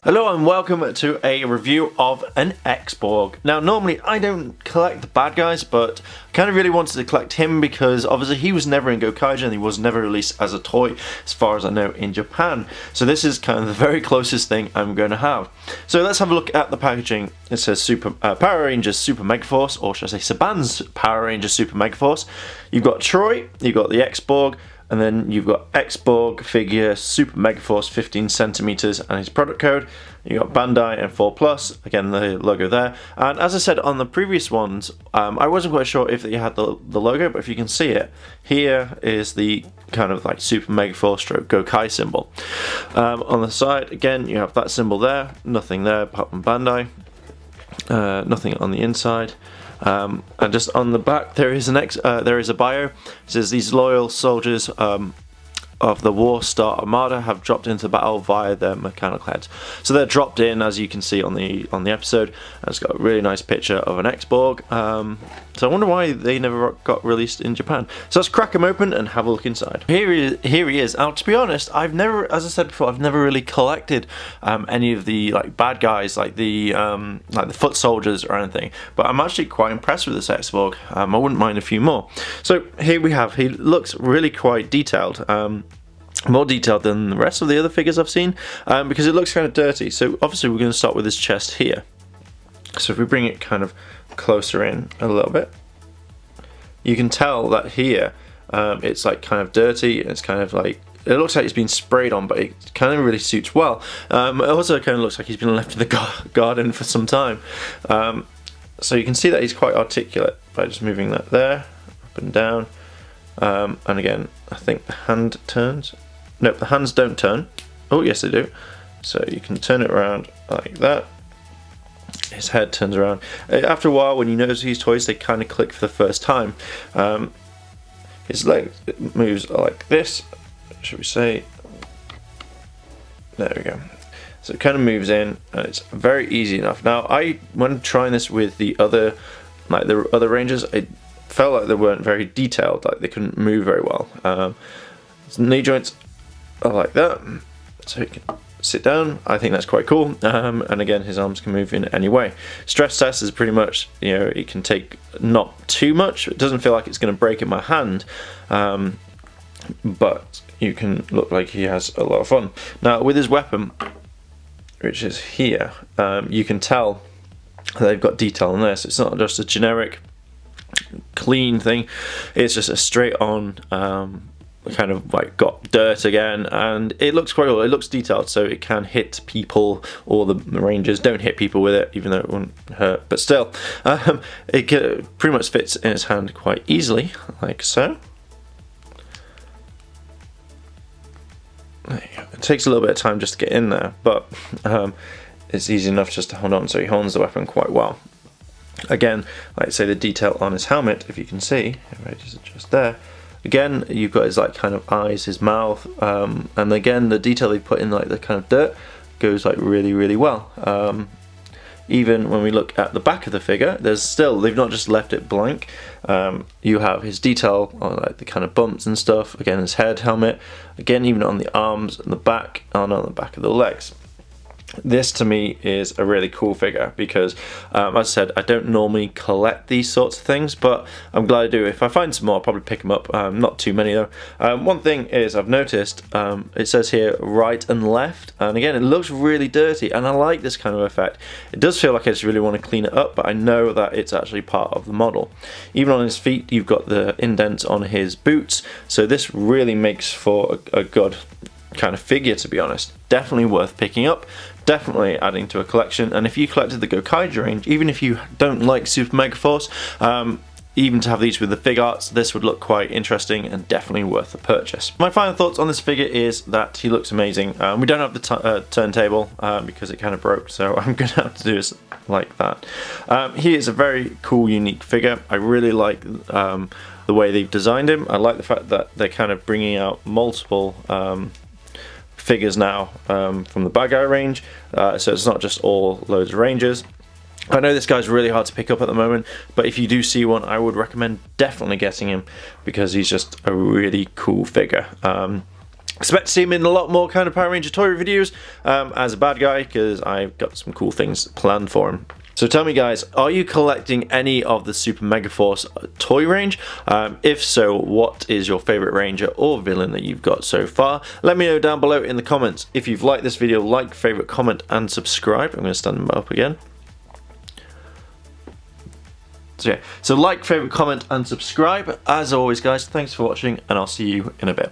Hello and welcome to a review of an Xborg. Now normally I don't collect the bad guys, but I kind of really wanted to collect him because obviously he was never in Gokaiger and he was never released as a toy as far as I know in Japan. So this is kind of the very closest thing I'm going to have. So let's have a look at the packaging. It says Power Rangers Super Megaforce, or should I say Saban's Power Rangers Super Megaforce. You've got Troy, you've got the Xborg, and then you've got Xborg figure Super Megaforce 15 centimeters and his product code. You got Bandai and 4+, again the logo there. And as I said on the previous ones, I wasn't quite sure if you had the logo, but if you can see it, here is the kind of like Super Megaforce stroke Gokai symbol. On the side, again, you have that symbol there, nothing there apart from Bandai, nothing on the inside. And just on the back there is a bio. It says these loyal soldiers of the War Star Armada have dropped into battle via their mechanical heads. So they're dropped in, as you can see on the episode. And it's got a really nice picture of an Xborg. So I wonder why they never got released in Japan. So let's crack them open and have a look inside. Here he is. Now, to be honest, I've never, as I said before, I've never really collected any of the bad guys, like the foot soldiers or anything. But I'm actually quite impressed with this Xborg. I wouldn't mind a few more. So here we have. He looks really quite detailed. More detailed than the rest of the other figures I've seen, because it looks kind of dirty. So obviously we're going to start with his chest here. So if we bring it kind of closer in a little bit, you can tell that here it's like kind of dirty. It's kind of like, it looks like it's been sprayed on, but it kind of really suits well. It also kind of looks like he's been left in the garden for some time. So you can see that he's quite articulate by just moving that there, up and down. And again, I think the hand turns. Nope, the hands don't turn. Oh, yes they do. So you can turn it around like that. His head turns around. After a while, when you notice these toys, they kind of click for the first time. His leg moves like this, should we say. There we go. So it kind of moves in, and it's very easy enough. Now, when trying this with the other Rangers, I felt like they weren't very detailed, like they couldn't move very well. Knee joints are like that, so he can sit down. I think that's quite cool. And again, his arms can move in any way. Stress test is pretty much, you know, it can take not too much. It doesn't feel like it's going to break in my hand, but you can look like he has a lot of fun. Now with his weapon, which is here, you can tell they've got detail on this. It's not just a generic clean thing, it's just a straight on kind of like got dirt again, and it looks quite cool. It looks detailed, so it can hit people, or the Rangers don't hit people with it, even though it wouldn't hurt, but still it pretty much fits in his hand quite easily, like so. There you go. It takes a little bit of time just to get in there, but it's easy enough just to hold on, so he holds the weapon quite well. Again, like I say, the detail on his helmet, if you can see, if I just adjust there, again, you've got his like kind of eyes, his mouth, and again, the detail they put in like the kind of dirt goes like really, really well. Even when we look at the back of the figure, they've not just left it blank. You have his detail on like the kind of bumps and stuff, again his head, helmet, again even on the arms and the back, and on the back of the legs. This to me is a really cool figure because, as I said, I don't normally collect these sorts of things, but I'm glad I do. If I find some more, I'll probably pick them up. Not too many though. One thing is I've noticed, it says here right and left, and again it looks really dirty, and I like this kind of effect. It does feel like I just really want to clean it up, but I know that it's actually part of the model. Even on his feet, you've got the indents on his boots, so this really makes for a good kind of figure, to be honest. Definitely worth picking up, definitely adding to a collection. And if you collected the Gokaiger range, even if you don't like Super Megaforce, even to have these with the Figarts, this would look quite interesting and definitely worth the purchase. My final thoughts on this figure is that he looks amazing. We don't have the turntable because it kind of broke, so I'm going to have to do this like that. He is a very cool, unique figure. I really like the way they've designed him. I like the fact that they're kind of bringing out multiple figures now from the bad guy range, so it's not just all loads of Rangers. I know this guy's really hard to pick up at the moment, but if you do see one, I would recommend definitely getting him because he's just a really cool figure. Expect to see him in a lot more kind of Power Ranger toy videos as a bad guy, because I've got some cool things planned for him. So tell me guys, are you collecting any of the Super Megaforce toy range? If so, what is your favourite Ranger or villain that you've got so far? Let me know down below in the comments. If you've liked this video, like, favourite, comment and subscribe. I'm going to stand them up again. So yeah, so like, favourite, comment and subscribe. As always guys, thanks for watching and I'll see you in a bit.